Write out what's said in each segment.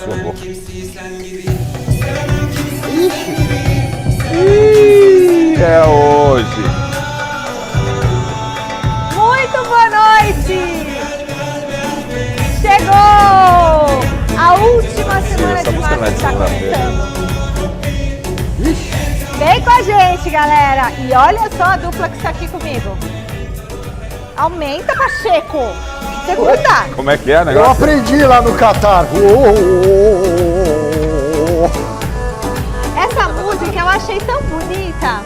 Socorro. É hoje. Muito boa noite! Chegou! A última semana de março está começando. Vem com a gente, galera! E olha só a dupla que está aqui comigo. Aumenta, Pacheco! Segunda! Como é que é o Eu negócio? aprendi lá no Catar. Essa música eu achei tão bonita.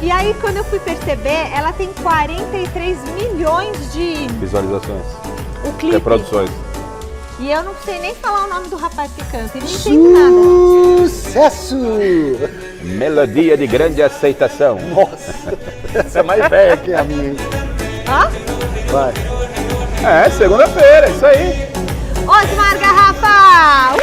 E aí, quando eu fui perceber, ela tem 43 milhões de Visualizações. o clipe. Reproduções. E eu não sei nem falar o nome do rapaz que canta. E nem entendo nada. Sucesso! Melodia de grande aceitação. Nossa, essa é mais velha que a minha. Hã? Vai. É, segunda-feira, isso aí. Osmar Garrafa!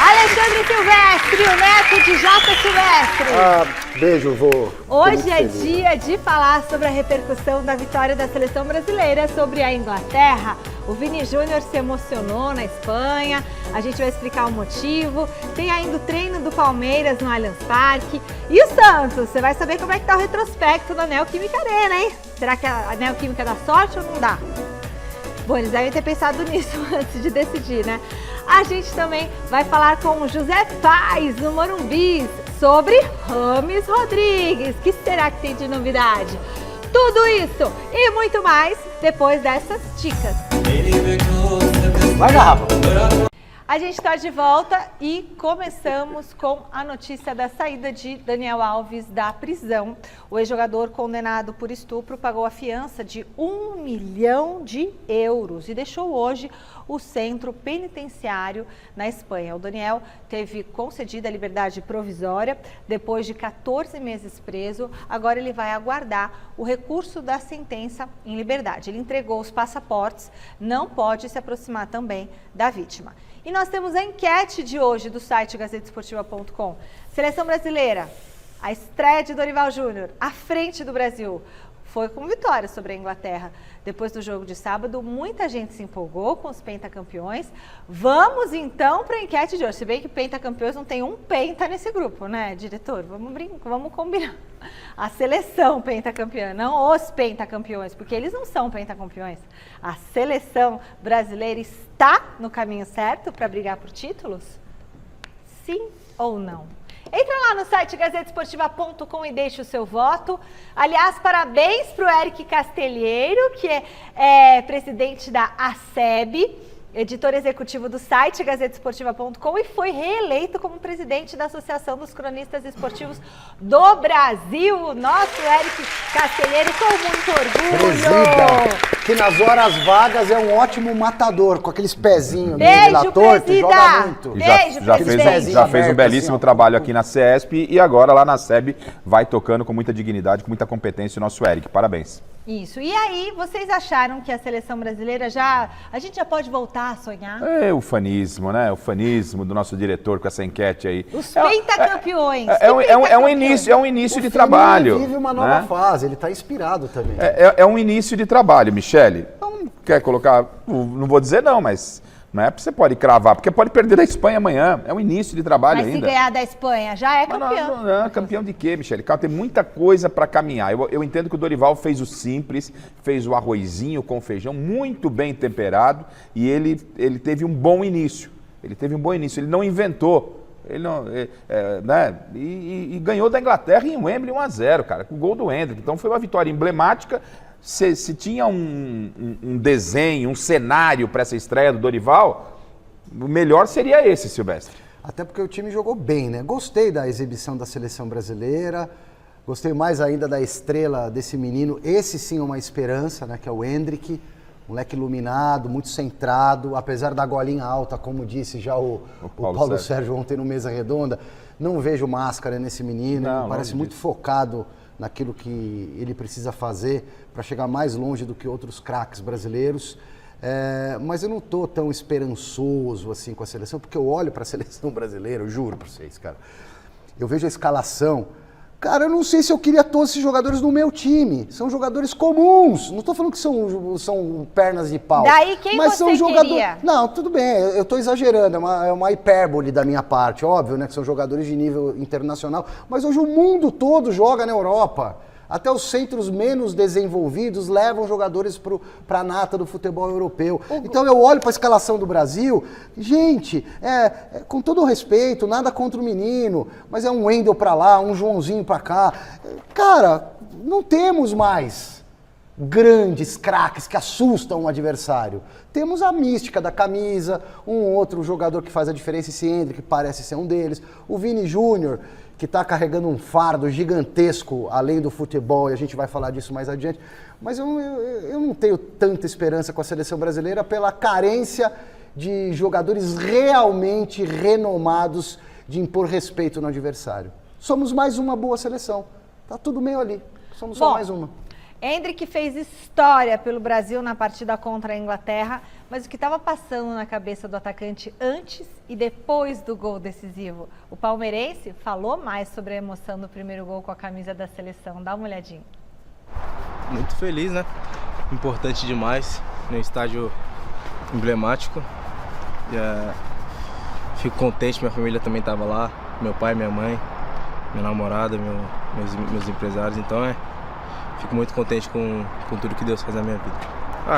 Alexandre Silvestre, o neto de Jota Silvestre. Ah, beijo, vô. Hoje é dia de falar sobre a repercussão da vitória da seleção brasileira sobre a Inglaterra. O Vini Júnior se emocionou na Espanha, a gente vai explicar o motivo. Tem ainda o treino do Palmeiras no Allianz Parque. E o Santos, você vai saber como é que tá o retrospecto da Neoquímica Arena, hein? Será que a Neoquímica dá sorte ou não dá? Bom, eles devem ter pensado nisso antes de decidir, né? A gente também vai falar com o José Paz, no Morumbi, sobre Rames Rodrigues. O que será que tem de novidade? Tudo isso e muito mais depois dessas dicas. Vai, Garrafa. A gente está de volta e começamos com a notícia da saída de Daniel Alves da prisão. O ex-jogador condenado por estupro pagou a fiança de 1 milhão de euros e deixou hoje o centro penitenciário na Espanha. O Daniel teve concedida a liberdade provisória depois de 14 meses preso. Agora ele vai aguardar o recurso da sentença em liberdade. Ele entregou os passaportes, não pode se aproximar também da vítima. E nós temos a enquete de hoje do site gazetesportiva.com. Seleção brasileira, a estreia de Dorival Júnior, à frente do Brasil. Foi com vitória sobre a Inglaterra. Depois do jogo de sábado, muita gente se empolgou com os pentacampeões. Vamos então para a enquete de hoje. Se bem que pentacampeões não tem um penta nesse grupo, né, diretor? Vamos combinar. A seleção pentacampeã, não os pentacampeões, porque eles não são pentacampeões. A seleção brasileira está no caminho certo para brigar por títulos? Sim ou não? Entra lá no site gazetesportiva.com e deixa o seu voto. Aliás, parabéns para o Eric Castelheiro, que é presidente da ASEB, editor executivo do site gazetesportiva.com e foi reeleito como presidente da Associação dos Cronistas Esportivos do Brasil. Nosso Eric Castelheiro, com muito orgulho. Presida, que nas horas vagas é um ótimo matador, com aqueles pezinhos Beijo, lá torto, presida. joga muito. E Beijo, já presidente. fez um belíssimo trabalho aqui na CESP e agora lá na SEB vai tocando com muita dignidade, com muita competência o nosso Eric. Parabéns. Isso. E aí, vocês acharam que a seleção brasileira a gente já pode voltar a sonhar? É o fanismo, né? O fanismo do nosso diretor com essa enquete aí. Os pentacampeões. É um início de trabalho. Ele vive uma nova né? fase, ele está inspirado também. É um início de trabalho, Michele. Então, quer colocar, não vou dizer não, mas não é porque você pode cravar, porque pode perder da Espanha amanhã. É um início de trabalho Mas ainda. se ganhar da Espanha, já é Mas campeão. não, campeão de quê, Michele? Cara, tem muita coisa para caminhar. Eu entendo que o Dorival fez o simples, fez o arrozinho com feijão muito bem temperado e ele teve um bom início. Ele não inventou. Ele não, né? E ganhou da Inglaterra em Wembley 1-0, cara, com o gol do Endrick. Então foi uma vitória emblemática. Se tinha um desenho, um cenário para essa estreia do Dorival, o melhor seria esse, Silvestre. Até porque o time jogou bem, né? Gostei da exibição da seleção brasileira, gostei mais ainda da estrela desse menino. Esse sim é uma esperança, né? Que é o Endrick, moleque iluminado, muito centrado, apesar da golinha alta, como disse já o Paulo Sérgio ontem no Mesa Redonda. Não vejo máscara nesse menino, ele parece muito focado naquilo que ele precisa fazer para chegar mais longe do que outros craques brasileiros. Mas eu não estou tão esperançoso assim com a seleção, porque eu olho para a seleção brasileira, eu juro para vocês, cara. Eu vejo a escalação, Cara, eu não sei se eu queria todos esses jogadores no meu time. São jogadores comuns. Não estou falando que são pernas de pau. Daí quem mas você são jogadores. queria? Não, tudo bem, eu estou exagerando, é uma hipérbole da minha parte, óbvio, né? Que são jogadores de nível internacional. Mas hoje o mundo todo joga na Europa. Até os centros menos desenvolvidos levam jogadores para a nata do futebol europeu. Então eu olho para a escalação do Brasil, gente, com todo o respeito, nada contra o menino, mas é um Wendel para lá, um Joãozinho para cá. Cara, não temos mais grandes craques que assustam o adversário. Temos a mística da camisa, um outro jogador que faz a diferença, esse Endrick, que parece ser um deles, o Vini Júnior, que está carregando um fardo gigantesco além do futebol, e a gente vai falar disso mais adiante, mas eu não tenho tanta esperança com a seleção brasileira pela carência de jogadores realmente renomados de impor respeito no adversário. Somos mais uma boa seleção, tá tudo meio ali, somos só mais uma. Endrick fez história pelo Brasil na partida contra a Inglaterra, mas o que estava passando na cabeça do atacante antes e depois do gol decisivo? O palmeirense falou mais sobre a emoção do primeiro gol com a camisa da seleção. Dá uma olhadinha. Muito feliz, né? Importante demais, no estádio emblemático. Fico contente, minha família também estava lá, meu pai, minha mãe, minha namorada, meus empresários, então fico muito contente com tudo que Deus faz na minha vida.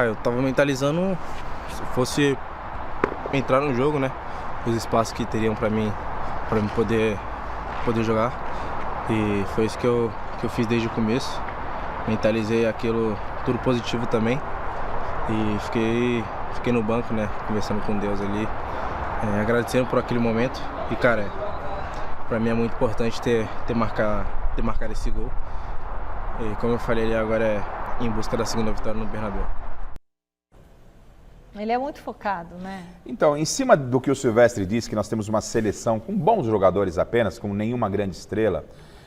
Eu tava mentalizando se fosse entrar no jogo, né? Os espaços que teriam para mim poder jogar. E foi isso que eu fiz desde o começo. Mentalizei aquilo tudo positivo também. E fiquei no banco, né? Conversando com Deus ali, agradecendo por aquele momento. E cara, para mim é muito importante ter marcado esse gol. E como eu falei ali, agora em busca da segunda vitória no Bernabéu. Ele é muito focado, né? Então, em cima do que o Silvestre disse, que nós temos uma seleção com bons jogadores apenas, com nenhuma grande estrela,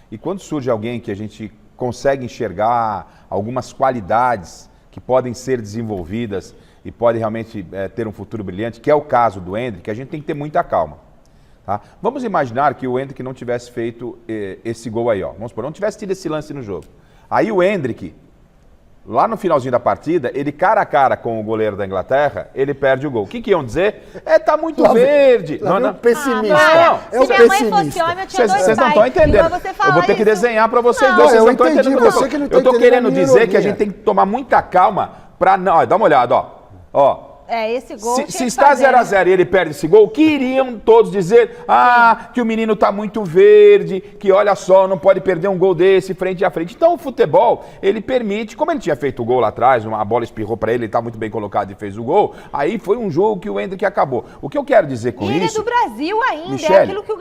e quando surge alguém que a gente consegue enxergar algumas qualidades que podem ser desenvolvidas e podem realmente ter um futuro brilhante, que é o caso do Endrick, a gente tem que ter muita calma. Tá? Vamos imaginar que o Endrick não tivesse feito esse gol aí, ó. Vamos supor, não tivesse tido esse lance no jogo. Aí o Endrick, lá no finalzinho da partida, ele cara a cara com o goleiro da Inglaterra, ele perde o gol. O que iam dizer? Tá muito verde. Não, pessimista. Se minha mãe fosse homem, eu tinha dois pais. Vocês não estão entendendo. Eu vou ter que desenhar para vocês dois. Vocês não estão entendendo. Eu estou querendo dizer que a gente tem que tomar muita calma para não... Ó, dá uma olhada, ó. Esse gol se está 0-0 e ele perde esse gol, que iriam todos dizer que o menino está muito verde, que olha só, não pode perder um gol desse frente a frente. Então o futebol, ele permite, como ele tinha feito o gol lá atrás, a bola espirrou para ele está muito bem colocado e fez o gol, aí foi um jogo que o Endrick acabou. O que eu quero dizer com isso... Ele é do Brasil ainda, Michele, é aquilo que o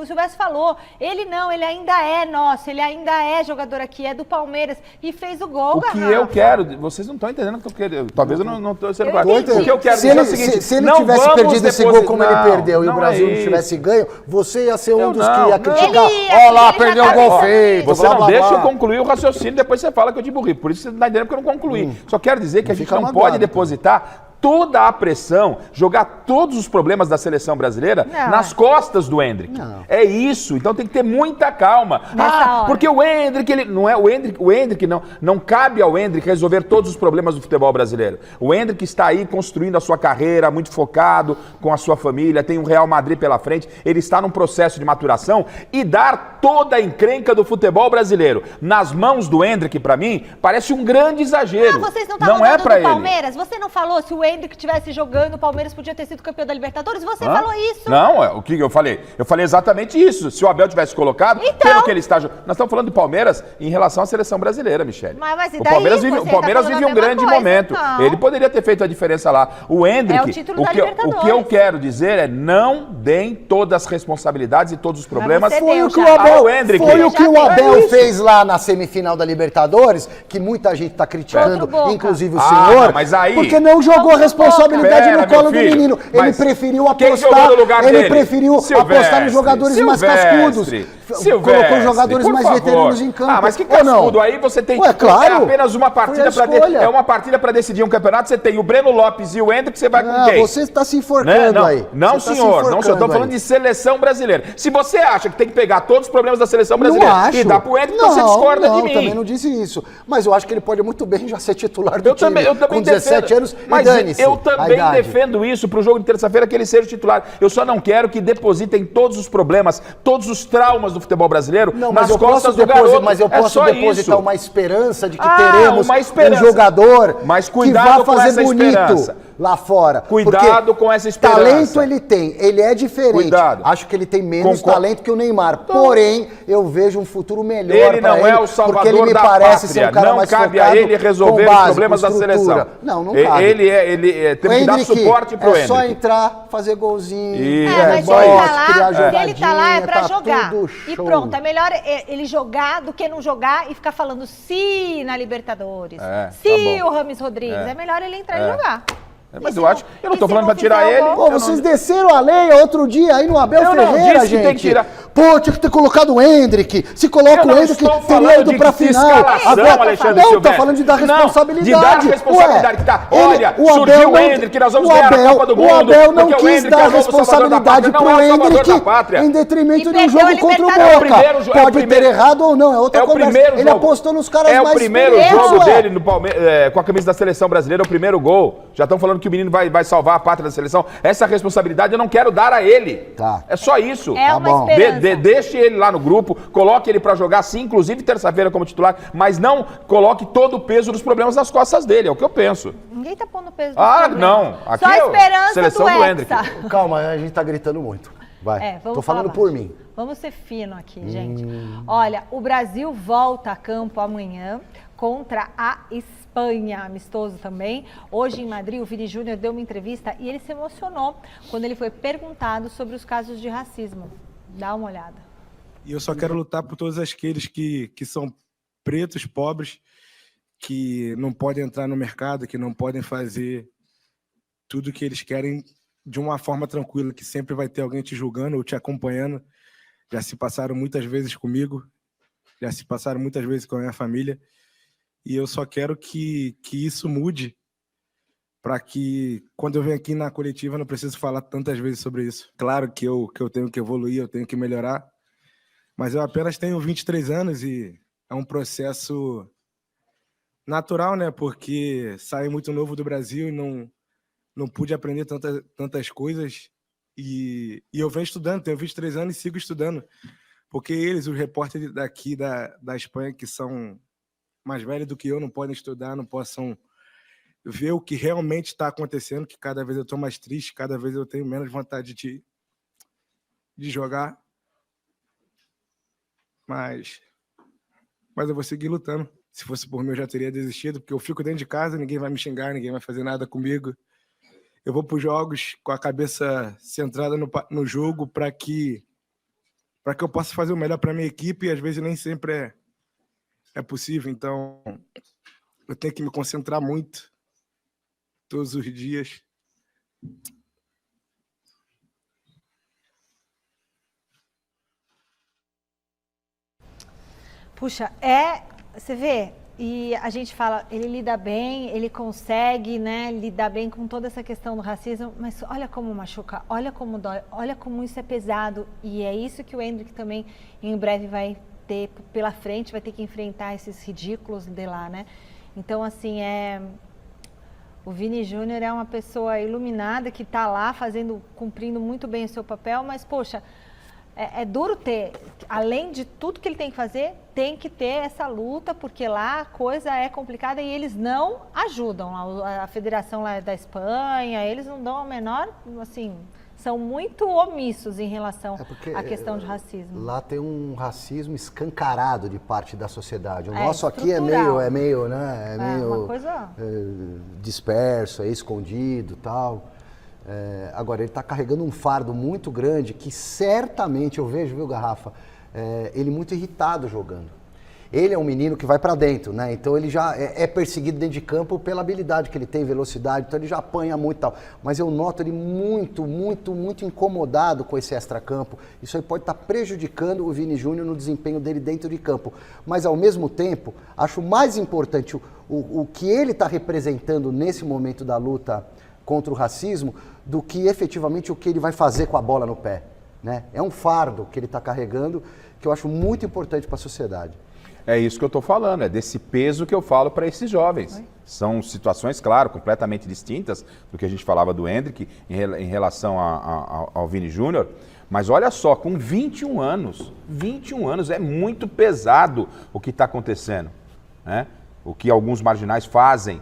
Silvestre falou. Ele ainda é nosso, ele ainda é jogador aqui, é do Palmeiras e fez o gol, Garrafa. O que eu quero, vocês não estão entendendo o que eu quero, talvez eu não estou sendo claro. O que eu quero dizer é o seguinte, se ele tivesse perdido esse gol como ele perdeu e o Brasil não tivesse ganho, você ia ser um dos que ia criticar. Olha lá, perdeu o gol feito. Você não deixa eu concluir o raciocínio, depois você fala que eu te burri. Por isso você não está entendendo porque eu não concluí. Só quero dizer que a gente não pode depositar toda a pressão, jogar todos os problemas da seleção brasileira nas costas do Endrick. Não. É isso, então tem que ter muita calma. Porque o Endrick, ele não é o Endrick não cabe ao Endrick resolver todos os problemas do futebol brasileiro. O Endrick está aí construindo a sua carreira, muito focado com a sua família, tem um Real Madrid pela frente, ele está num processo de maturação e dar toda a encrenca do futebol brasileiro nas mãos do Endrick, para mim, parece um grande exagero. Vocês não estavam falando do Palmeiras? Você não falou se o Endrick estivesse jogando, o Palmeiras podia ter sido campeão da Libertadores? Você falou isso. Não, o que eu falei? Eu falei exatamente isso. Se o Abel tivesse colocado, pelo que ele está jogando... Nós estamos falando do Palmeiras em relação à seleção brasileira, Michele. Mas e o daí? Palmeiras vive um grande momento. Não. Ele poderia ter feito a diferença lá. O Endrick, o título da Libertadores. O que eu quero dizer é não deem todas as responsabilidades e todos os problemas Foi o que o Abel fez lá na semifinal da Libertadores, que muita gente está criticando, inclusive o senhor, mas aí... porque não jogou a responsabilidade no colo do menino. Ele preferiu apostar nos jogadores mais cascudos. colocou jogadores mais veteranos em campo. Ah, mas que cascudo, aí você tem claro, é apenas uma partida é uma partida para decidir um campeonato, você tem o Breno Lopes e o Hendrick, você vai com quem? Você está se enforcando aí. Não, senhor, estamos falando de seleção brasileira. Se você acha que tem que pegar todos os problemas da seleção brasileira e dar pro Hendrick, então você discorda de mim. Eu também não disse isso. Mas eu acho que ele pode muito bem já ser titular do time. Eu também com 17 anos, mas eu também defendo isso pro jogo de terça-feira, que ele seja titular. Eu só não quero que depositem todos os problemas, todos os traumas do futebol brasileiro nas costas do garoto. Mas eu posso depositar uma esperança de que teremos um jogador que vai fazer bonito lá fora. Cuidado com essa esperança. Talento ele tem, ele é diferente. Cuidado. Acho que ele tem menos talento que o Neymar. Porém, eu vejo um futuro melhor ele não é o salvador porque ele me da parece pátria. ser um cara não mais cabe a ele resolver os problemas da seleção. Não cabe. Ele tem que dar suporte pro Hendrick. É só entrar, fazer golzinho. Mas se ele tá lá é pra jogar. E pronto, é melhor ele jogar do que não jogar e ficar falando se na Libertadores, o Rames Rodrigues. É melhor ele entrar e jogar. Mas eu não tô falando pra tirar ele. Vocês desceram a lenha outro dia aí no Abel Ferreira, gente. Tem que tirar. Tinha que ter colocado o Hendrick. Se coloca o Hendrick, teria ido pra final. Agora, Alexandre Silvério. Tá falando de dar responsabilidade. De dar responsabilidade. Olha, surgiu o Hendrick, nós vamos ganhar a Copa do Mundo. O Abel não quis dar responsabilidade pro Hendrick em detrimento de um jogo contra o Boca. Pode ter errado ou não, é outra conversa. Ele apostou nos caras mais experientes. É o primeiro jogo dele com a camisa da seleção brasileira, é o primeiro gol. Já estão falando que o menino vai salvar a pátria da seleção. Essa responsabilidade eu não quero dar a ele. Tá. É só isso. É uma esperança. Deixe ele lá no grupo, coloque ele pra jogar sim, inclusive terça-feira como titular, mas não coloque todo o peso dos problemas nas costas dele, é o que eu penso. Ninguém tá pondo peso dos problemas. Não. Aqui só a esperança seleção do Hendrick. Calma, a gente tá gritando muito. Vai, tô falando por mim. Vamos ser fino aqui, gente. Olha, o Brasil volta a campo amanhã contra a Espanha, amistoso também. Hoje em Madrid, o Vini Júnior deu uma entrevista e ele se emocionou quando ele foi perguntado sobre os casos de racismo. Dá uma olhada. E eu só quero lutar por todos aqueles que são pretos, pobres, que não podem entrar no mercado, que não podem fazer tudo o que eles querem de uma forma tranquila, que sempre vai ter alguém te julgando ou te acompanhando. Já se passaram muitas vezes comigo, já se passaram muitas vezes com a minha família, e eu só quero que isso mude, para que, quando eu venho aqui na coletiva, eu não preciso falar tantas vezes sobre isso. Claro que eu tenho que evoluir, eu tenho que melhorar, mas eu apenas tenho 23 anos e é um processo natural, né? Porque saí muito novo do Brasil e não pude aprender tantas coisas. E eu venho estudando, tenho 23 anos e sigo estudando. Porque eles, os repórteres daqui da Espanha, que são mais velhos do que eu, não podem estudar, não possam ver o que realmente está acontecendo, que cada vez eu estou mais triste, cada vez eu tenho menos vontade de jogar. Mas eu vou seguir lutando. Se fosse por mim, eu já teria desistido, porque eu fico dentro de casa, ninguém vai me xingar, ninguém vai fazer nada comigo. Eu vou para os jogos com a cabeça centrada no jogo para que eu possa fazer o melhor para a minha equipe, e às vezes nem sempre é possível. Então, eu tenho que me concentrar muito todos os dias. Puxa, você vê, e a gente fala, ele lida bem, ele consegue, né, lidar bem com toda essa questão do racismo, mas olha como machuca, olha como dói, olha como isso é pesado, e é isso que o Hendrick também em breve vai ter pela frente, vai ter que enfrentar esses ridículos de lá, né? Então, assim, o Vini Júnior é uma pessoa iluminada que está lá cumprindo muito bem o seu papel, mas, poxa, é duro ter, além de tudo que ele tem que fazer, tem que ter essa luta, porque lá a coisa é complicada e eles não ajudam. A federação lá da Espanha, eles não dão a menor, assim, são muito omissos em relação à questão de racismo. Lá tem um racismo escancarado de parte da sociedade. O É nosso aqui é meio, né? Uma coisa... disperso, escondido e tal. Agora, ele está carregando um fardo muito grande que certamente, eu vejo, viu, Garrafa, ele muito irritado jogando. Ele é um menino que vai para dentro, né? Então ele já é perseguido dentro de campo pela habilidade que ele tem, velocidade, então ele já apanha muito e tal. Mas eu noto ele muito incomodado com esse extracampo. Isso aí pode estar prejudicando o Vini Júnior no desempenho dele dentro de campo. Mas ao mesmo tempo, acho mais importante o que ele está representando nesse momento da luta contra o racismo do que efetivamente o que ele vai fazer com a bola no pé, né? É um fardo que ele está carregando que eu acho muito importante para a sociedade. É isso que eu estou falando, é desse peso que eu falo para esses jovens. São situações, claro, completamente distintas do que a gente falava do Endrick em relação ao Vini Júnior, mas olha só, com 21 anos é muito pesado o que está acontecendo, né? O que alguns marginais fazem,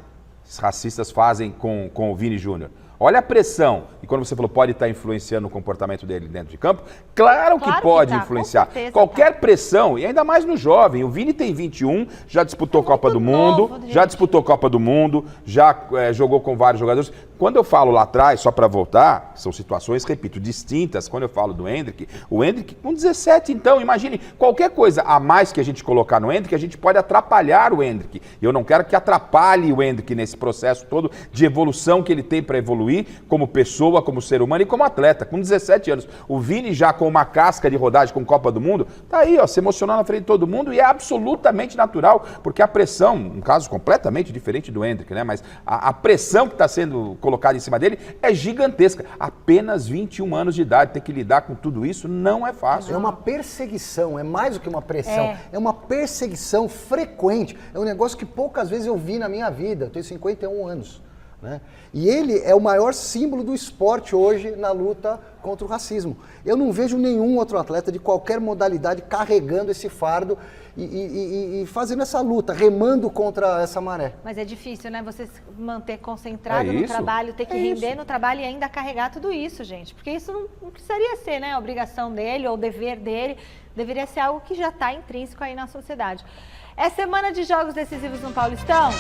racistas fazem com o Vini Júnior. Olha a pressão. E quando você falou pode estar influenciando o comportamento dele dentro de campo, claro que pode influenciar. Qualquer pressão, e ainda mais no jovem. O Vini tem 21, já disputou Copa do Mundo, já jogou com vários jogadores. Quando eu falo lá atrás, só para voltar, são situações, repito, distintas. Quando eu falo do Endrick, o Endrick com 17, então, imagine, qualquer coisa a mais que a gente colocar no Endrick, a gente pode atrapalhar o Endrick. E eu não quero que atrapalhe o Endrick nesse processo todo de evolução que ele tem para evoluir como pessoa, como ser humano e como atleta, com 17 anos. O Vini já com uma casca de rodagem com Copa do Mundo, tá aí, ó, se emocionando na frente de todo mundo e é absolutamente natural, porque a pressão, um caso completamente diferente do Endrick, né, mas a pressão que está sendo colocada em cima dele é gigantesca. Apenas 21 anos de idade, ter que lidar com tudo isso não é fácil. É uma perseguição, é mais do que uma pressão, é uma perseguição frequente, é um negócio que poucas vezes eu vi na minha vida, eu tenho 51 anos. Né? E ele é o maior símbolo do esporte hoje na luta contra o racismo. Eu não vejo nenhum outro atleta de qualquer modalidade carregando esse fardo e fazendo essa luta, remando contra essa maré. Mas é difícil, né? Você se manter concentrado no trabalho, ter que render no trabalho e ainda carregar tudo isso, gente. Porque isso não precisaria ser, né, a obrigação dele ou o dever dele. Deveria ser algo que já está intrínseco aí na sociedade. É semana de jogos decisivos no Paulistão?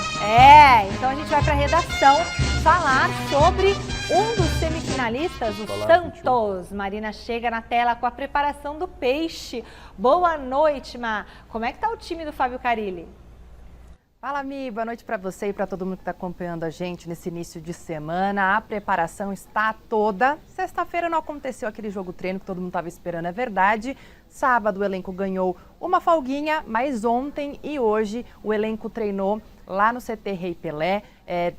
Então a gente vai para a redação falar sobre um dos semifinalistas, o Santos. Marina chega na tela com a preparação do peixe. Boa noite, Ma. Como é que tá o time do Fábio Carilli? Fala, Mi, boa noite para você e para todo mundo que está acompanhando a gente nesse início de semana. A preparação está toda. Sexta-feira não aconteceu aquele jogo treino que todo mundo estava esperando, é verdade. Sábado o elenco ganhou uma folguinha, mas ontem e hoje o elenco treinou lá no CT Rei Pelé,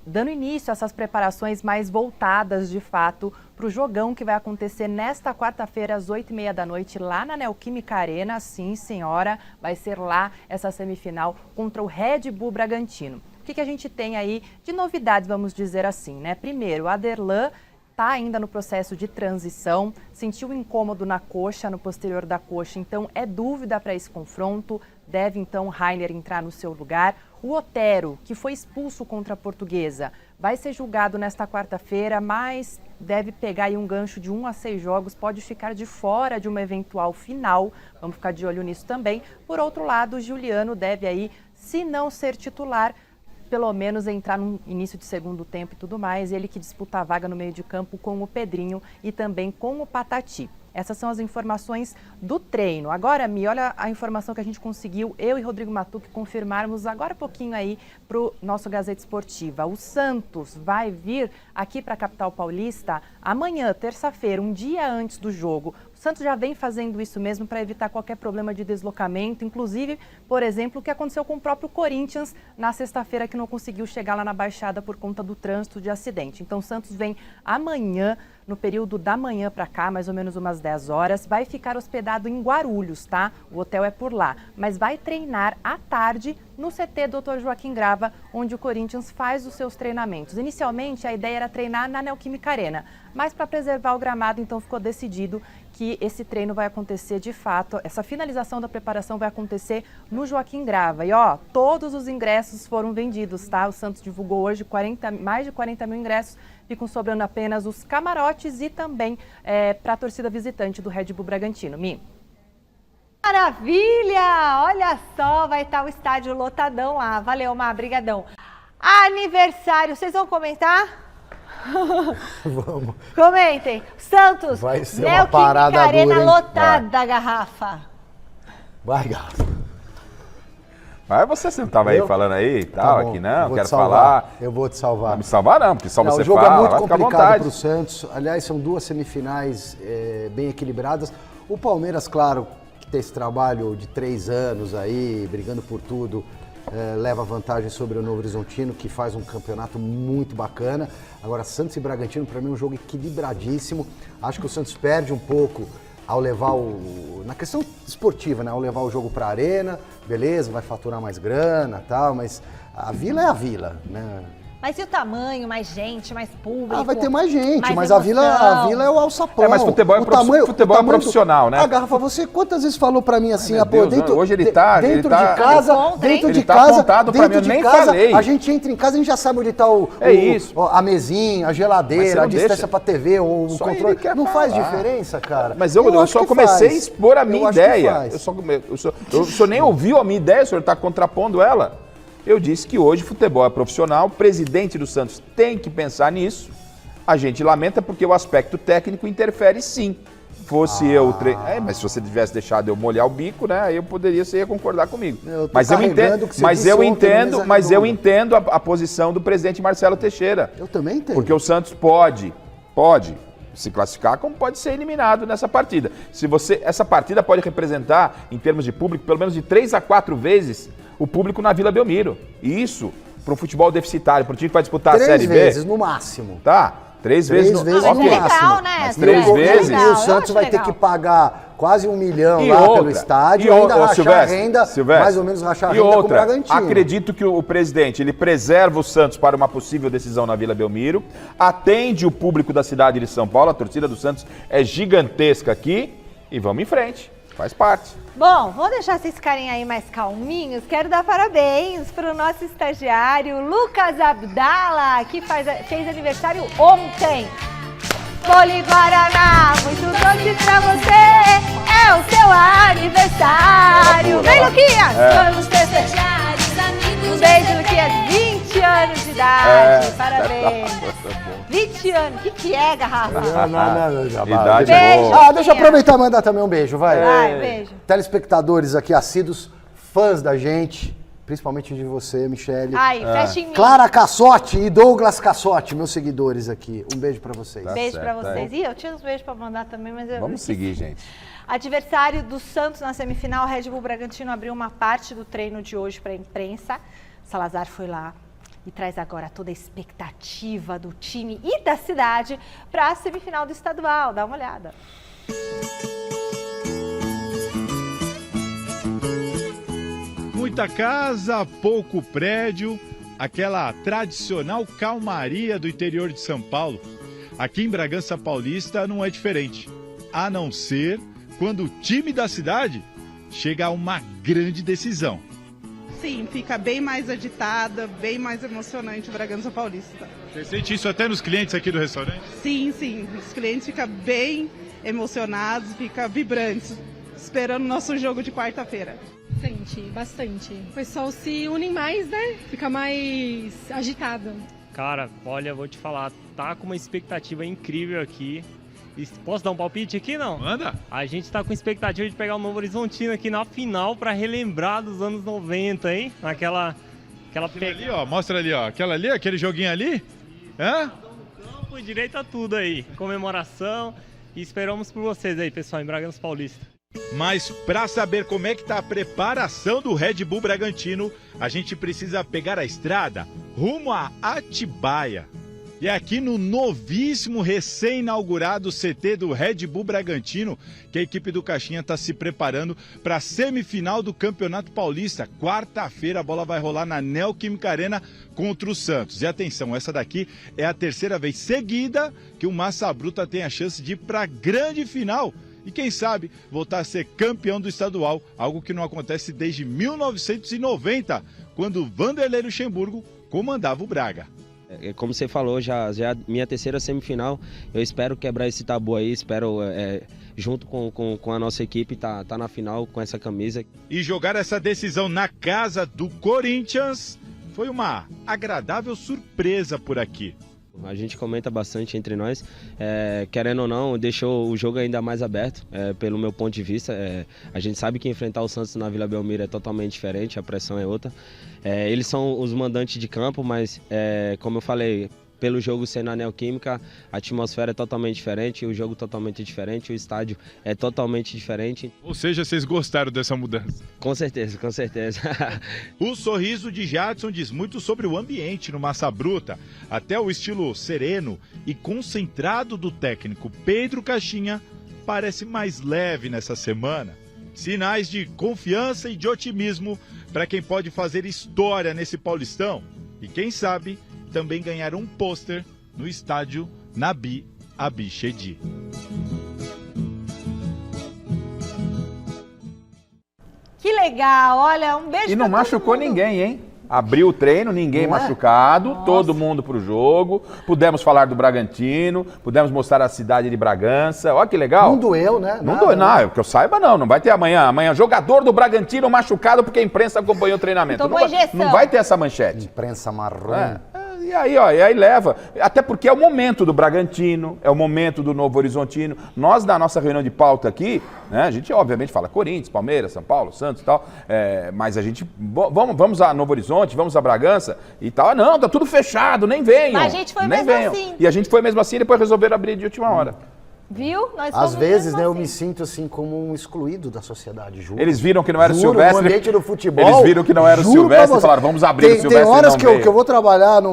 dando início a essas preparações mais voltadas, de fato, para o jogão que vai acontecer nesta quarta-feira, às 8h30 da noite, lá na Neoquímica Arena. Sim, senhora, vai ser lá essa semifinal contra o Red Bull Bragantino. O que a gente tem aí de novidades, vamos dizer assim, né? Primeiro, o Aderlan está ainda no processo de transição, sentiu incômodo na coxa, no posterior da coxa, então é dúvida para esse confronto, deve então o Rainer entrar no seu lugar. O Otero, que foi expulso contra a Portuguesa, vai ser julgado nesta quarta-feira, mas deve pegar aí um gancho de 1 a 6 jogos, pode ficar de fora de uma eventual final, vamos ficar de olho nisso também. Por outro lado, o Juliano deve aí, se não ser titular, pelo menos entrar no início de segundo tempo e tudo mais, ele que disputa a vaga no meio de campo com o Pedrinho e também com o Patati. Essas são as informações do treino. Agora, Mi, olha a informação que a gente conseguiu, eu e Rodrigo Matuque confirmarmos agora há pouquinho aí para o nosso Gazeta Esportiva. O Santos vai vir aqui para a capital paulista amanhã, terça-feira, um dia antes do jogo. O Santos já vem fazendo isso mesmo para evitar qualquer problema de deslocamento, inclusive, por exemplo, o que aconteceu com o próprio Corinthians na sexta-feira, que não conseguiu chegar lá na Baixada por conta do trânsito de acidente. Então, o Santos vem amanhã, no período da manhã para cá, mais ou menos umas 10 horas, vai ficar hospedado em Guarulhos, tá? O hotel é por lá, mas vai treinar à tarde no CT Dr. Joaquim Grava, onde o Corinthians faz os seus treinamentos. Inicialmente, a ideia era treinar na Neoquímica Arena, mas para preservar o gramado, então ficou decidido que esse treino vai acontecer de fato, essa finalização da preparação vai acontecer no Joaquim Grava. E ó, todos os ingressos foram vendidos, tá? O Santos divulgou hoje mais de 40 mil ingressos, ficam sobrando apenas os camarotes e também para a torcida visitante do Red Bull Bragantino. Mi. Maravilha! Olha só, vai estar o estádio lotadão lá. Valeu, Mar, brigadão. Aniversário, vocês vão comentar? Vamos. Comentem. Santos, vai ser uma parada Arena dura, hein? lotada, garrafa. Vai, garrafa. Mas você não estava aí falando aí e tal, bom, aqui não, quero salvar. falar. Eu vou te salvar. Não me salvar não, porque só Não, você o jogo fala, é muito vai ficar à complicado vontade. para o Santos. Aliás, são 2 semifinais bem equilibradas. O Palmeiras, claro, que tem esse trabalho de 3 anos aí, brigando por tudo, leva vantagem sobre o Novo Horizontino, que faz um campeonato muito bacana. Agora, Santos e Bragantino, para mim, é um jogo equilibradíssimo. Acho que o Santos perde um pouco ao levar na questão esportiva, né? Ao levar o jogo para a arena, beleza, vai faturar mais grana e tal, mas a Vila é a Vila, né? Mas e o tamanho, mais gente, mais público? Vai ter mais gente, mais mas emoção. a Vila é o alçapão. Mas futebol é futebol é profissional, né? Garrafa, você quantas vezes falou pra mim assim, Deus, dentro, hoje ele tá dentro ele tá- de casa, dentro ele de tá casa, apontado pra dentro mim, eu de nem casa, falei. a gente entra em casa, a gente já sabe onde tá isso. a mesinha, a Mas geladeira, você a não distância deixa. pra TV, o Só controle. ele quer Não faz falar. diferença, cara. Mas eu acho só que comecei a faz. expor a minha Eu acho que ideia. faz. O senhor nem ouviu a minha ideia, o senhor está contrapondo ela. Eu disse que hoje futebol é profissional, o presidente do Santos tem que pensar nisso. A gente lamenta porque o aspecto técnico interfere sim. Fosse mas se você tivesse deixado eu molhar o bico, né? Aí você ia concordar comigo. Eu tô Mas eu carregando entendo, o que você disse ontem na mesa eu redonda. entendo a posição do presidente Marcelo Teixeira. Eu também entendo. Porque o Santos pode se classificar, como pode ser eliminado nessa partida. Essa partida pode representar, em termos de público, pelo menos de 3 a 4 vezes o público na Vila Belmiro. E isso, para um futebol deficitário, para o time que vai disputar a 3 Série vezes, B... no máximo. Tá, 3 vezes... Três vezes Mas no é legal, máximo. né? Mas Silvestre? 3 vezes... Legal, E o eu Santos acho vai ter legal. que pagar quase R$1 milhão E lá outra, pelo estádio, e ainda ô, rachar Silvestre, renda, Silvestre, mais ou menos rachar e renda com o outra, Bragantino. acredito que o presidente, ele preserva o Santos para uma possível decisão na Vila Belmiro, atende o público da cidade de São Paulo, a torcida do Santos é gigantesca aqui, e vamos em frente, faz parte. Bom, vou deixar vocês ficarem aí mais calminhos. Quero dar parabéns para o nosso estagiário Lucas Abdala, que fez aniversário ontem. Poli Guaraná, muito doce pra você, é o seu aniversário. Vem, Luquinhas, vamos festejar. Um beijo, Luquinhas, 20 anos de idade, parabéns. 20 anos, o que é, Garrafa? Idade Beijo. boa. Deixa eu aproveitar e mandar também um beijo, vai. Vai, beijo. Telespectadores aqui, assíduos, fãs da gente, principalmente de você, Michele. Ai, fecha em mim. Clara Cassotti e Douglas Cassotti, meus seguidores aqui. Um beijo pra vocês. Beijo pra certo, vocês. Ih, eu tinha uns beijos pra mandar também, mas eu Vamos seguir, gente. Adversário do Santos na semifinal, Red Bull Bragantino abriu uma parte do treino de hoje para a imprensa. Salazar foi lá e traz agora toda a expectativa do time e da cidade para a semifinal do estadual. Dá uma olhada. Muita casa, pouco prédio, aquela tradicional calmaria do interior de São Paulo. Aqui em Bragança Paulista não é diferente, a não ser quando o time da cidade chega a uma grande decisão. Sim, fica bem mais agitada, bem mais emocionante o Bragança Paulista. Você sente isso até nos clientes aqui do restaurante? Sim, os clientes ficam bem emocionados, ficam vibrantes, esperando o nosso jogo de quarta-feira. Sente, bastante. O pessoal se une mais, né? Fica mais agitado. Cara, olha, vou te falar, tá com uma expectativa incrível aqui. E posso dar um palpite aqui, não? Manda! A gente tá com expectativa de pegar o Novo Horizontino aqui na final pra relembrar dos anos 90, hein? Aquela Ali, ó, mostra ali, ó. Aquela ali, aquele joguinho ali? Hã? campo, direito a tudo aí. Comemoração. E esperamos por vocês aí, pessoal, em Bragança Paulista. Mas para saber como é que tá a preparação do Red Bull Bragantino, a gente precisa pegar a estrada rumo a Atibaia. E é aqui no novíssimo, recém-inaugurado CT do Red Bull Bragantino que a equipe do Caixinha está se preparando para a semifinal do Campeonato Paulista. Quarta-feira a bola vai rolar na Neoquímica Arena contra o Santos. E atenção, essa daqui é a terceira vez seguida que o Massa Bruta tem a chance de ir para a grande final. E quem sabe voltar a ser campeão do estadual, algo que não acontece desde 1990, quando Vanderlei Luxemburgo comandava o Braga. Como você falou, já é minha terceira semifinal. Eu espero quebrar esse tabu aí, espero junto com a nossa equipe tá na final com essa camisa. E jogar essa decisão na casa do Corinthians foi uma agradável surpresa por aqui. A gente comenta bastante entre nós, querendo ou não, deixou o jogo ainda mais aberto, pelo meu ponto de vista. A gente sabe que enfrentar o Santos na Vila Belmiro é totalmente diferente, a pressão é outra. Eles são os mandantes de campo, mas como eu falei, pelo jogo ser na Neoquímica, a atmosfera é totalmente diferente, o jogo totalmente diferente, o estádio é totalmente diferente. Ou seja, vocês gostaram dessa mudança? Com certeza, com certeza. O sorriso de Jadson diz muito sobre o ambiente no Massa Bruta, até o estilo sereno e concentrado do técnico Pedro Caixinha parece mais leve nessa semana. Sinais de confiança e de otimismo para quem pode fazer história nesse Paulistão. E quem sabe também ganhar um pôster no estádio Nabi Abichedi. Que legal, olha, um beijo. E não machucou ninguém, hein? Abriu o treino, ninguém machucado, todo mundo pro jogo. Pudemos falar do Bragantino, pudemos mostrar a cidade de Bragança. Olha que legal. Não doeu, né? Não doeu, não, que eu saiba não vai ter amanhã. Amanhã, jogador do Bragantino machucado porque a imprensa acompanhou o treinamento. Não vai ter essa manchete. Imprensa marrom. E aí, ó, e aí leva. Até porque é o momento do Bragantino, é o momento do Novo Horizontino. Nós, na nossa reunião de pauta aqui, né, a gente obviamente fala Corinthians, Palmeiras, São Paulo, Santos e tal, mas a gente, vamos a Novo Horizonte, vamos a Bragança e tal. Não, tá tudo fechado, nem venham. Mas a gente foi mesmo assim. E a gente foi mesmo assim e depois resolveram abrir de última hora. Viu? Às vezes, né, eu me sinto assim como um excluído da sociedade, juro. Eles viram que não era o Silvestre. No ambiente do futebol. Eles viram que não era o Silvestre e falaram, vamos abrir o Silvestre. Tem horas que eu vou trabalhar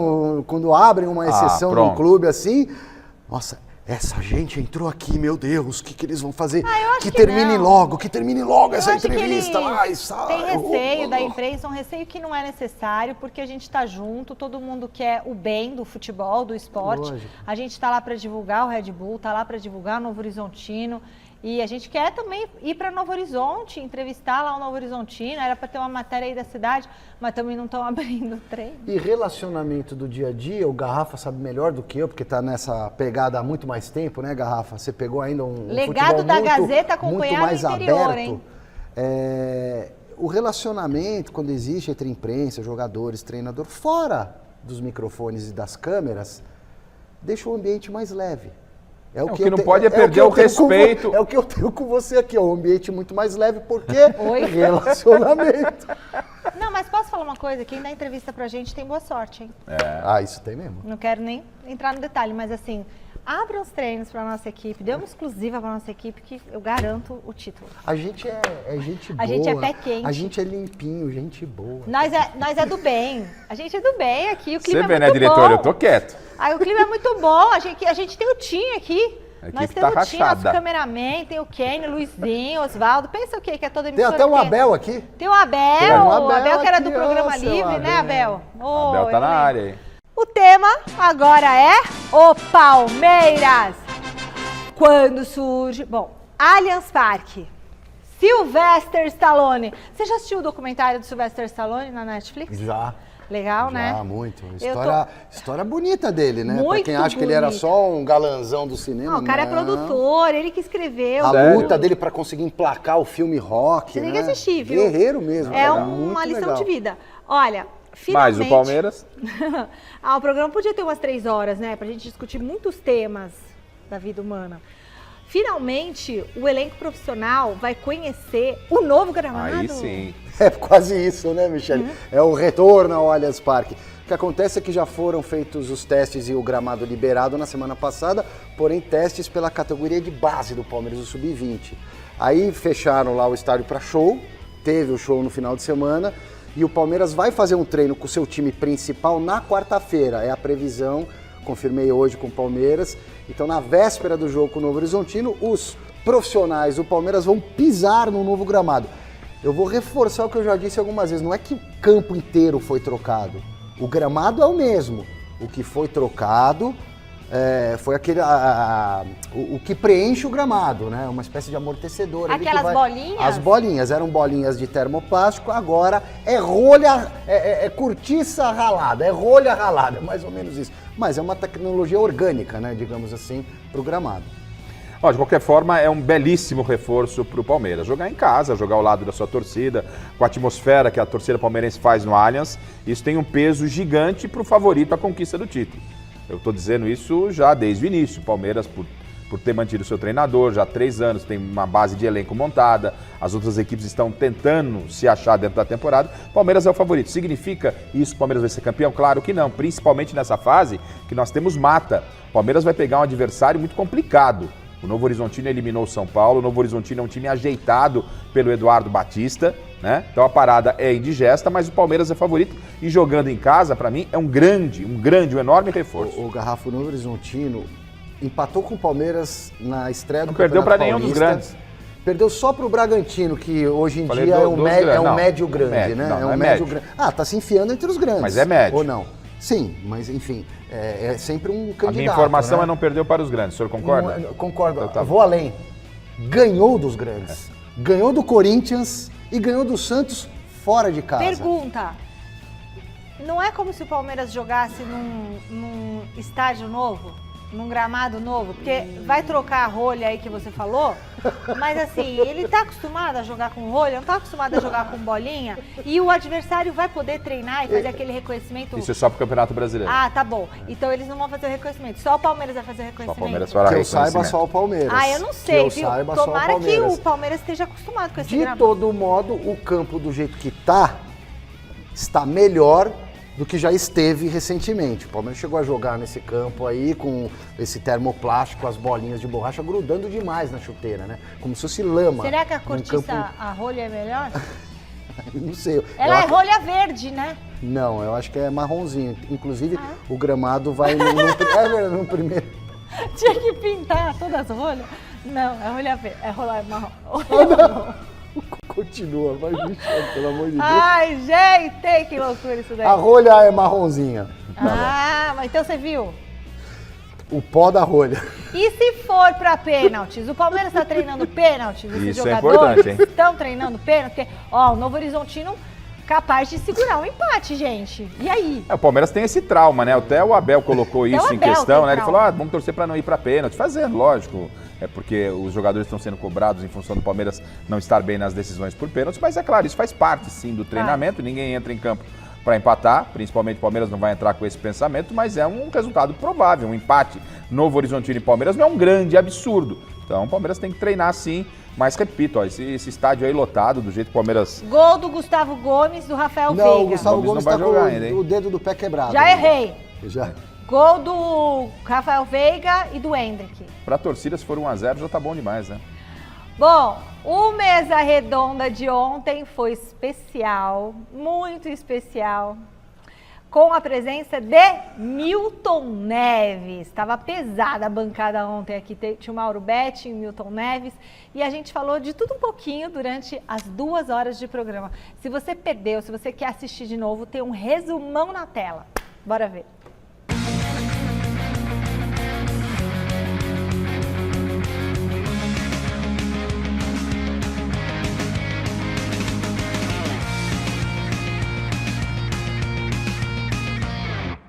quando abrem uma exceção num clube assim. Nossa, essa gente entrou aqui, meu Deus, o que eles vão fazer? Que termine logo essa entrevista. Tem receio da imprensa, um receio que não é necessário, porque a gente está junto, todo mundo quer o bem do futebol, do esporte. Lógico. A gente está lá para divulgar o Red Bull, está lá para divulgar o Novo Horizontino. E a gente quer também ir para Novo Horizonte, entrevistar lá o Novo Horizontino, era para ter uma matéria aí da cidade, mas também não estão abrindo o treino. E relacionamento do dia a dia, o Garrafa sabe melhor do que eu, porque está nessa pegada há muito mais tempo, né, Garrafa? Você pegou ainda um legado da Gazeta acompanhado muito mais no interior, aberto. hein? O relacionamento, quando existe entre imprensa, jogadores, treinador, fora dos microfones e das câmeras, deixa o ambiente mais leve. O que não pode é perder o respeito. É o que eu tenho com você aqui, um ambiente muito mais leve, porque relacionamento. Não, mas posso falar uma coisa? Quem dá entrevista pra gente tem boa sorte, hein? Isso tem mesmo. Não quero nem entrar no detalhe, mas assim, abra os treinos pra nossa equipe, dê uma exclusiva pra nossa equipe que eu garanto o título. A gente é gente boa. A gente é pé quente. A gente é limpinho, gente boa. Nós é do bem. A gente é do bem aqui, o clima é muito bom. Você vê, né, diretor? Eu tô quieto. O clima é muito bom, a gente tem o Tim aqui. Nós temos o Tim, nosso cameraman, tem o Kenny, Luizinho, Osvaldo. Pensa o quê? Que é toda emissora. Tem até o Abel aqui. Tem o Abel, o Abel que era do programa Livre, né, Abel? Abel tá na área aí. O tema agora é o Palmeiras. Quando surge... Bom, Allianz Parque. Sylvester Stallone. Você já assistiu o documentário do Sylvester Stallone na Netflix? Já. Legal, né? Muito. História bonita dele, né? Muito pra quem acha que ele era só um galanzão do cinema. Não, o cara é produtor, ele que escreveu. A luta dele pra conseguir emplacar o filme Rock, Você tem que assistir, viu? Guerreiro mesmo. É uma lição de vida. Olha, finalmente... Mas o Palmeiras? O programa podia ter umas 3 horas, né? Pra gente discutir muitos temas da vida humana. Finalmente, o elenco profissional vai conhecer o novo gramado. Aí sim. É quase isso, né, Michele? É o retorno ao Allianz Parque. O que acontece é que já foram feitos os testes e o gramado liberado na semana passada, porém testes pela categoria de base do Palmeiras, o Sub-20. Aí fecharam lá o estádio para show, teve o show no final de semana, e o Palmeiras vai fazer um treino com o seu time principal na quarta-feira. É a previsão, confirmei hoje com o Palmeiras. Então, na véspera do jogo com o Novo Horizontino, os profissionais do Palmeiras vão pisar no novo gramado. Eu vou reforçar o que eu já disse algumas vezes, não é que o campo inteiro foi trocado. O gramado é o mesmo. O que foi trocado foi aquele o que preenche o gramado, né? Uma espécie de amortecedor. Aquelas bolinhas? As bolinhas, eram bolinhas de termoplástico, agora é rolha, é cortiça ralada, é rolha ralada, mais ou menos isso. Mas é uma tecnologia orgânica, né, digamos assim, para o gramado. De qualquer forma, é um belíssimo reforço para o Palmeiras. Jogar em casa, jogar ao lado da sua torcida, com a atmosfera que a torcida palmeirense faz no Allianz, isso tem um peso gigante para o favorito à conquista do título. Eu estou dizendo isso já desde o início. O Palmeiras, por ter mantido o seu treinador já há 3 anos, tem uma base de elenco montada, as outras equipes estão tentando se achar dentro da temporada. O Palmeiras é o favorito. Significa isso que o Palmeiras vai ser campeão? Claro que não, principalmente nessa fase que nós temos mata. O Palmeiras vai pegar um adversário muito complicado. O Novo Horizontino eliminou o São Paulo, o Novo Horizontino é um time ajeitado pelo Eduardo Batista, né? Então a parada é indigesta, mas o Palmeiras é favorito e jogando em casa, para mim, é um enorme reforço. O Garrafo Novo Horizontino empatou com o Palmeiras na estreia do Não perdeu para nenhum dos grandes. Perdeu só para o Bragantino, que hoje em dia é um médio grande, né? Não é médio grande. Tá se enfiando entre os grandes. Mas é médio. Ou não? Sim, mas enfim, é sempre um candidato. A minha informação, né? não perdeu para os grandes, o senhor concorda? Concordo. Então, tá. Vou além. Ganhou dos grandes. Ganhou do Corinthians e ganhou do Santos fora de casa. Pergunta. Não é como se o Palmeiras jogasse num estádio novo? Num gramado novo? Porque vai trocar a rolha aí que você falou, mas assim, ele tá acostumado a jogar com rolha, não tá acostumado a jogar com bolinha, e o adversário vai poder treinar e fazer aquele reconhecimento. Isso é só pro Campeonato Brasileiro. Ah, tá bom. Então eles não vão fazer o reconhecimento. Só o Palmeiras vai fazer o reconhecimento. Só o Palmeiras fará que eu reconhecimento. saiba, só o Palmeiras. Eu não sei, que viu? eu saiba, Tomara só o Palmeiras. que o Palmeiras esteja acostumado com esse De gramado. todo modo, o campo do jeito que está melhor do que já esteve recentemente. O Palmeiras chegou a jogar nesse campo aí com esse termoplástico, as bolinhas de borracha grudando demais na chuteira, né? Como se fosse lama. Será que a cortiça, a rolha é melhor? Não sei. Ela é rolha verde, né? Não, eu acho que é marronzinho. Inclusive, o gramado vai no primeiro... Tinha que pintar todas as rolhas? Não, é rolha verde, é rolha marrom. Continua, vai mexendo, pelo amor de Deus. Ai, gente, que loucura isso daí. A rolha é marronzinha. Mas então você viu? O pó da rolha. E se for pra pênaltis? O Palmeiras tá treinando pênaltis? Esses Isso é jogadores importante, hein? estão treinando pênalti? Porque, o Novo Horizontino capaz de segurar um empate, gente. E aí? O Palmeiras tem esse trauma, né? Até o Abel colocou isso em questão, né? Ele falou, vamos torcer para não ir para pênalti. Fazendo, lógico. É porque os jogadores estão sendo cobrados em função do Palmeiras não estar bem nas decisões por pênalti. Mas é claro, isso faz parte, sim, do treinamento. Ninguém entra em campo para empatar. Principalmente o Palmeiras não vai entrar com esse pensamento. Mas é um resultado provável. Um empate Novo Horizontino e Palmeiras não é um grande absurdo. Então o Palmeiras tem que treinar, sim. Mas repito, esse estádio aí lotado, do jeito que o Palmeiras... Gol do Gustavo Gomes, do Rafael Veiga. Não, o Gustavo Gomes não vai tá jogar com ainda, hein? o dedo do pé quebrado. Já errei. Já. Gol do Rafael Veiga e do Hendrick. Pra torcida, se for 1-0, já tá bom demais, né? Bom, o Mesa Redonda de ontem foi especial, muito especial, com a presença de Milton Neves. Estava pesada a bancada ontem aqui, tinha o Mauro Betti e o Milton Neves, e a gente falou de tudo um pouquinho durante as 2 horas de programa. Se você perdeu, se você quer assistir de novo, tem um resumão na tela. Bora ver.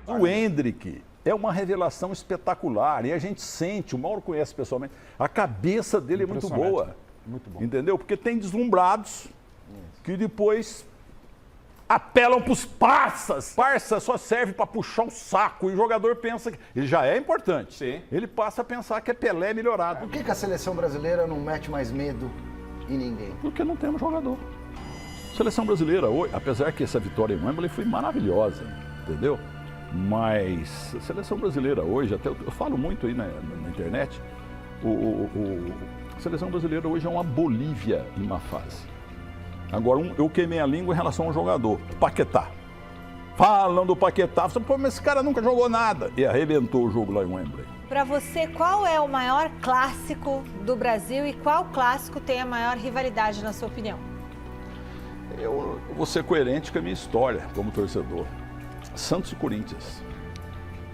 O Hendrick é uma revelação espetacular e a gente sente, o Mauro conhece pessoalmente, a cabeça dele é muito boa. Muito bom. Entendeu? Porque tem deslumbrados que depois apelam para os parças. Parça só serve para puxar o saco e o jogador pensa que ele já é importante. Sim. Ele passa a pensar que é Pelé melhorado. Por que a seleção brasileira não mete mais medo em ninguém? Porque não temos jogador. Seleção brasileira hoje, apesar que essa vitória em Wembley foi maravilhosa, entendeu? Mas a seleção brasileira hoje, até eu falo muito aí na internet, a seleção brasileira hoje é uma Bolívia em uma fase. Agora, eu queimei a língua em relação ao jogador, Paquetá. Falando do Paquetá, você, pô, mas esse cara nunca jogou nada. E arrebentou o jogo lá em Wembley. Para você, qual é o maior clássico do Brasil e qual clássico tem a maior rivalidade, na sua opinião? Eu vou ser coerente com a minha história como torcedor. Santos e Corinthians.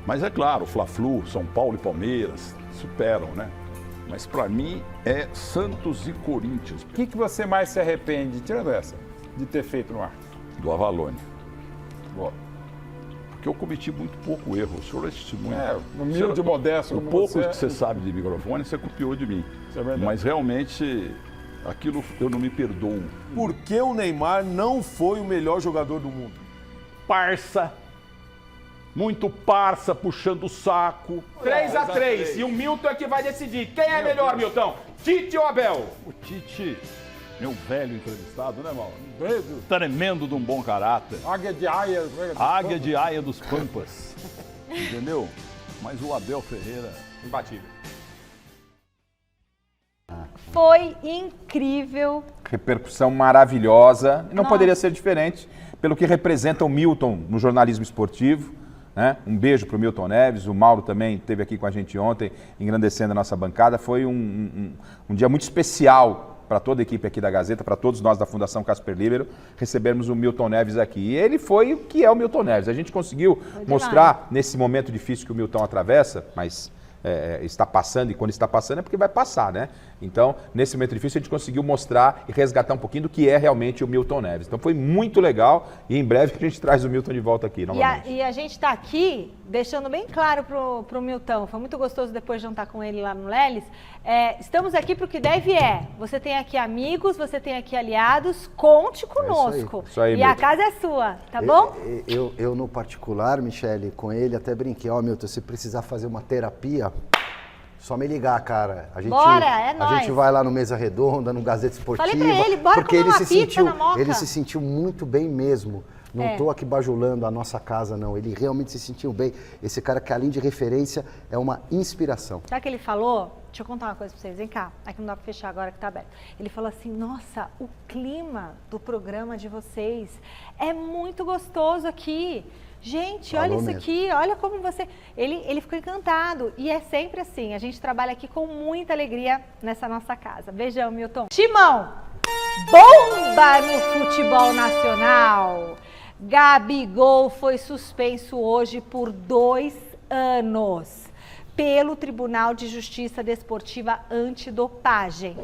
Mas é claro, Fla-Flu, São Paulo e Palmeiras superam, né? Mas para mim é Santos e Corinthians. O que você mais se arrepende, tirando essa, de ter feito no ar? Do Avalone. Porque eu cometi muito pouco erro. O senhor é testemunha. Humilde e modesto. O pouco que você sabe de microfone, você copiou de mim. Isso é verdade. Mas realmente, aquilo eu não me perdoo. Por que o Neymar não foi o melhor jogador do mundo? Parça. muito parça, puxando o saco. 3-3. E o Milton é que vai decidir. Quem é melhor, Milton? Tite ou Abel? O Tite, meu velho entrevistado, né, Mauro? Tremendo de um bom caráter. Águia de Aia. Águia de Aia dos Pampas. Entendeu? Mas o Abel Ferreira, imbatível. Foi incrível. Repercussão maravilhosa. Não poderia ser diferente pelo que representa o Milton no jornalismo esportivo. Né? Um beijo para o Milton Neves. O Mauro também esteve aqui com a gente ontem, engrandecendo a nossa bancada. Foi um dia muito especial para toda a equipe aqui da Gazeta, para todos nós da Fundação Casper Libero, recebermos o Milton Neves aqui. E ele foi o que é o Milton Neves. A gente conseguiu mostrar nesse momento difícil que o Milton atravessa, mas está passando, e quando está passando é porque vai passar, né? Então, nesse momento difícil, a gente conseguiu mostrar e resgatar um pouquinho do que é realmente o Milton Neves. Então, foi muito legal e em breve a gente traz o Milton de volta aqui novamente. E a gente está aqui deixando bem claro pro Milton, foi muito gostoso depois de jantar com ele lá no Leles, estamos aqui para o que deve você tem aqui amigos, você tem aqui aliados, conte conosco. Isso aí, e a casa é sua, tá bom? Eu, no particular, Michele, com ele até brinquei, Milton, se precisar fazer uma terapia, só me ligar, cara. Bora, é nóis. A gente vai lá no Mesa Redonda, no Gazeta Esportiva. Falei pra ele, bora porque comer uma pizza na Moca. Ele se sentiu muito bem mesmo. Não estou aqui bajulando a nossa casa, não. Ele realmente se sentiu bem. Esse cara que, além de referência, é uma inspiração. Sabe o que ele falou? Deixa eu contar uma coisa pra vocês. Vem cá. Aqui não dá pra fechar agora que tá aberto. Ele falou assim, nossa, o clima do programa de vocês é muito gostoso aqui. Gente, olha isso aqui, olha como você... Ele ficou encantado. E é sempre assim, a gente trabalha aqui com muita alegria nessa nossa casa. Beijão, Milton. Timão, bomba no futebol nacional. Gabigol foi suspenso hoje por 2 anos pelo Tribunal de Justiça Desportiva Antidopagem.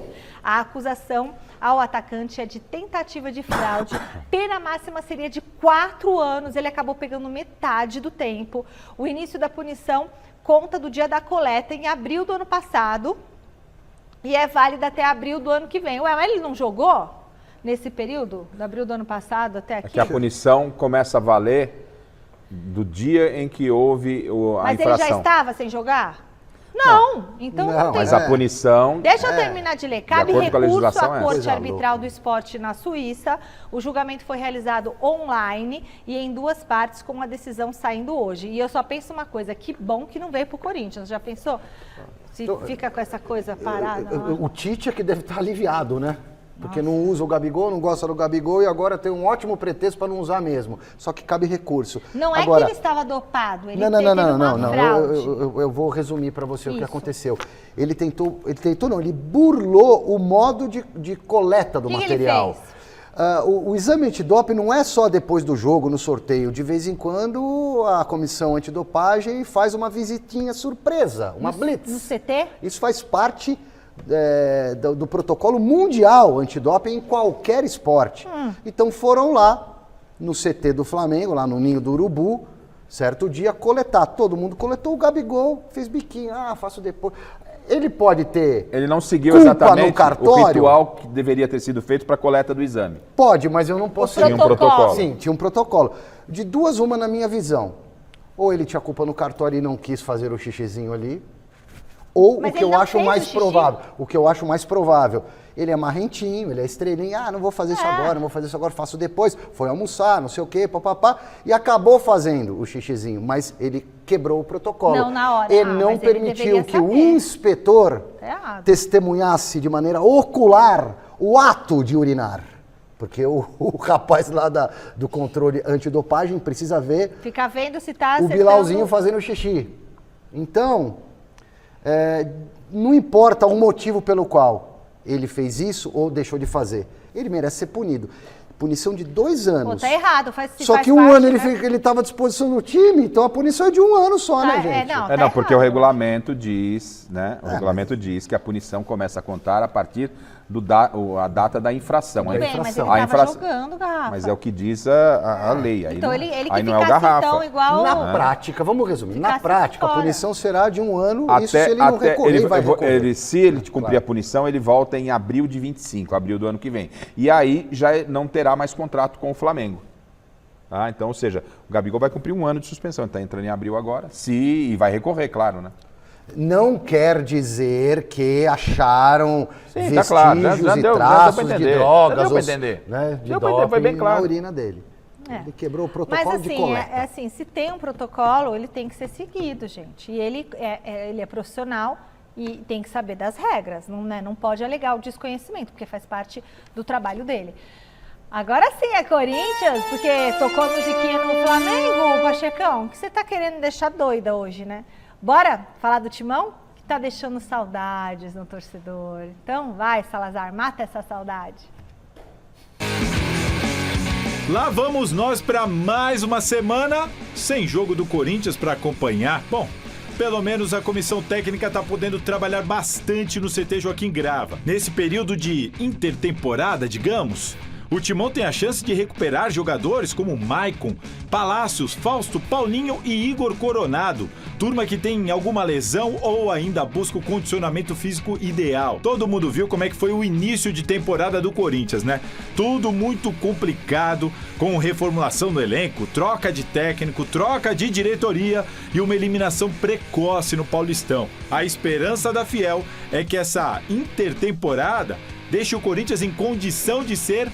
A acusação ao atacante é de tentativa de fraude. Pena máxima seria de 4 anos. Ele acabou pegando metade do tempo. O início da punição conta do dia da coleta em abril do ano passado e é válida até abril do ano que vem. Ué, mas ele não jogou nesse período, de abril do ano passado até aqui? É que a punição começa a valer do dia em que houve a infração. Mas ele já estava sem jogar? Não, então não tem. Mas a punição... Deixa eu terminar de ler. Cabe recurso à Corte Arbitral do Esporte na Suíça. O julgamento foi realizado online e em 2 partes, com a decisão saindo hoje. E eu só penso uma coisa, que bom que não veio pro Corinthians. Já pensou? Se fica com essa coisa parada. O Tite é que deve estar aliviado, né? Porque não usa o Gabigol, não gosta do Gabigol e agora tem um ótimo pretexto para não usar mesmo. Só que cabe recurso. Não agora, é que ele estava dopado, ele teve uma fraude. Eu vou resumir para você o que aconteceu. Ele burlou o modo de coleta do material. Que ele fez? O exame antidoping não é só depois do jogo, no sorteio. De vez em quando, a comissão antidopagem faz uma visitinha surpresa, uma blitz. No CT? Isso faz parte... do protocolo mundial antidoping em qualquer esporte. Então foram lá no CT do Flamengo, lá no Ninho do Urubu, certo dia, coletar. Todo mundo coletou, o Gabigol fez biquinho, faço depois. Ele pode ter... Ele não seguiu exatamente o ritual que deveria ter sido feito para a coleta do exame. Pode, mas eu não posso... Tinha um protocolo. Sim, tinha um protocolo. De 2 uma na minha visão. Ou ele tinha culpa no cartório e não quis fazer o xixizinho ali, ou o que eu acho mais provável, ele é marrentinho, ele é estrelinha, não vou fazer isso agora, não vou fazer isso agora, faço depois, foi almoçar, não sei o quê, papapá, e acabou fazendo o xixizinho, mas ele quebrou o protocolo. Não, na hora. Ele não permitiu que o inspetor testemunhasse de maneira ocular o ato de urinar. Porque o rapaz lá do controle antidopagem precisa ver... Fica vendo se tá o Bilauzinho fazendo xixi. Então... não importa o motivo pelo qual ele fez isso ou deixou de fazer. Ele merece ser punido. Punição de 2 anos. Pô, tá errado. Só que 1 ano ele estava à disposição do time, então a punição é de 1 ano só, né, gente? Não, porque o regulamento diz, né? O regulamento diz que a punição começa a contar a partir a data da infração. Tudo bem, mas ele estava jogando garrafa. Mas é o que diz a lei. Aí então não, ele aí que não é o garrafa. Então, igual... Na prática, vamos resumir, na prática a punição será de 1 ano, isso se ele não recorrer, ele vai recorrer. Se ele cumprir a punição, ele volta em abril de 25, abril do ano que vem. E aí já não terá mais contrato com o Flamengo. Ah, então, ou seja, o Gabigol vai cumprir 1 ano de suspensão. Está entrando em abril agora. E vai recorrer, claro, né? Não quer dizer que acharam vestígios claro. e traços de drogas. Deu pra entender. Né, de Deu pra entender, foi bem claro. Na urina dele. Ele quebrou o protocolo de coleta. Mas assim, se tem um protocolo, ele tem que ser seguido, gente. E ele é profissional e tem que saber das regras. Não pode alegar o desconhecimento, porque faz parte do trabalho dele. Agora sim é Corinthians, porque tocou a musiquinha no Flamengo, Pachecão, que você tá querendo deixar doida hoje, né? Bora falar do Timão? Que tá deixando saudades no torcedor. Então vai, Salazar, mata essa saudade. Lá vamos nós para mais uma semana sem jogo do Corinthians para acompanhar. Bom, pelo menos a comissão técnica está podendo trabalhar bastante no CT Joaquim Grava. Nesse período de intertemporada, digamos, o Timão tem a chance de recuperar jogadores como Maicon, Palácios, Fausto, Paulinho e Igor Coronado. Turma que tem alguma lesão ou ainda busca o condicionamento físico ideal. Todo mundo viu como é que foi o início de temporada do Corinthians, né? Tudo muito complicado, com reformulação do elenco, troca de técnico, troca de diretoria e uma eliminação precoce no Paulistão. A esperança da Fiel é que essa intertemporada deixe o Corinthians em condição de ser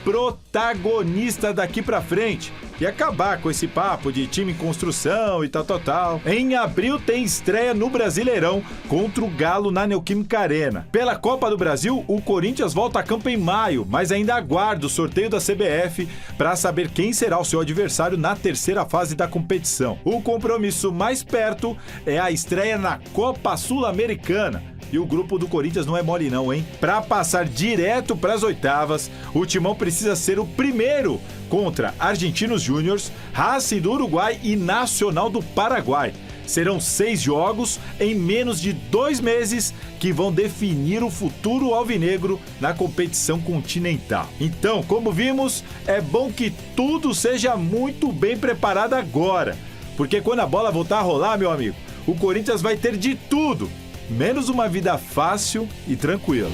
protagonista daqui pra frente e acabar com esse papo de time em construção e tal. Em abril tem estreia no Brasileirão contra o Galo na Neoquímica Arena. Pela Copa do Brasil, o Corinthians volta a campo em maio, mas ainda aguarda o sorteio da CBF para saber quem será o seu adversário na terceira fase da competição. O compromisso mais perto é a estreia na Copa Sul-Americana. E o grupo do Corinthians não é mole não, hein? Para passar direto para as oitavas, o Timão precisa ser o primeiro contra Argentinos Júniors, Racing do Uruguai e Nacional do Paraguai. Serão 6 jogos em menos de 2 meses que vão definir o futuro alvinegro na competição continental. Então, como vimos, é bom que tudo seja muito bem preparado agora, porque quando a bola voltar a rolar, meu amigo, o Corinthians vai ter de tudo, menos uma vida fácil e tranquila.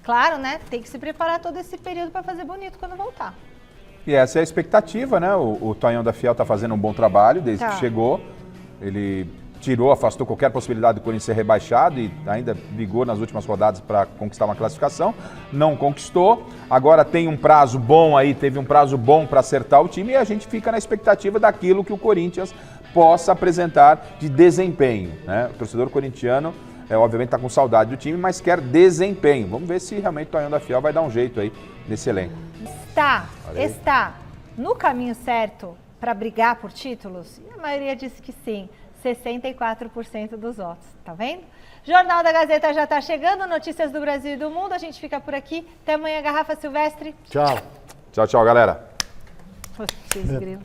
Claro, né? Tem que se preparar todo esse período para fazer bonito quando voltar. E essa é a expectativa, né? O Tonhão da Fiel tá fazendo um bom trabalho desde que chegou. Ele afastou qualquer possibilidade do Corinthians ser rebaixado e ainda ligou nas últimas rodadas para conquistar uma classificação. Não conquistou. Agora tem um prazo bom aí, teve um prazo bom para acertar o time e a gente fica na expectativa daquilo que o Corinthians possa apresentar de desempenho, né? O torcedor corintiano, obviamente, está com saudade do time, mas quer desempenho. Vamos ver se realmente o Tonhão da Fiel vai dar um jeito aí nesse elenco. Está no caminho certo para brigar por títulos? E a maioria disse que sim, 64% dos votos, tá vendo? Jornal da Gazeta já está chegando, notícias do Brasil e do mundo, a gente fica por aqui. Até amanhã, Garrafa Silvestre. Tchau. Tchau, galera. Vocês grilos.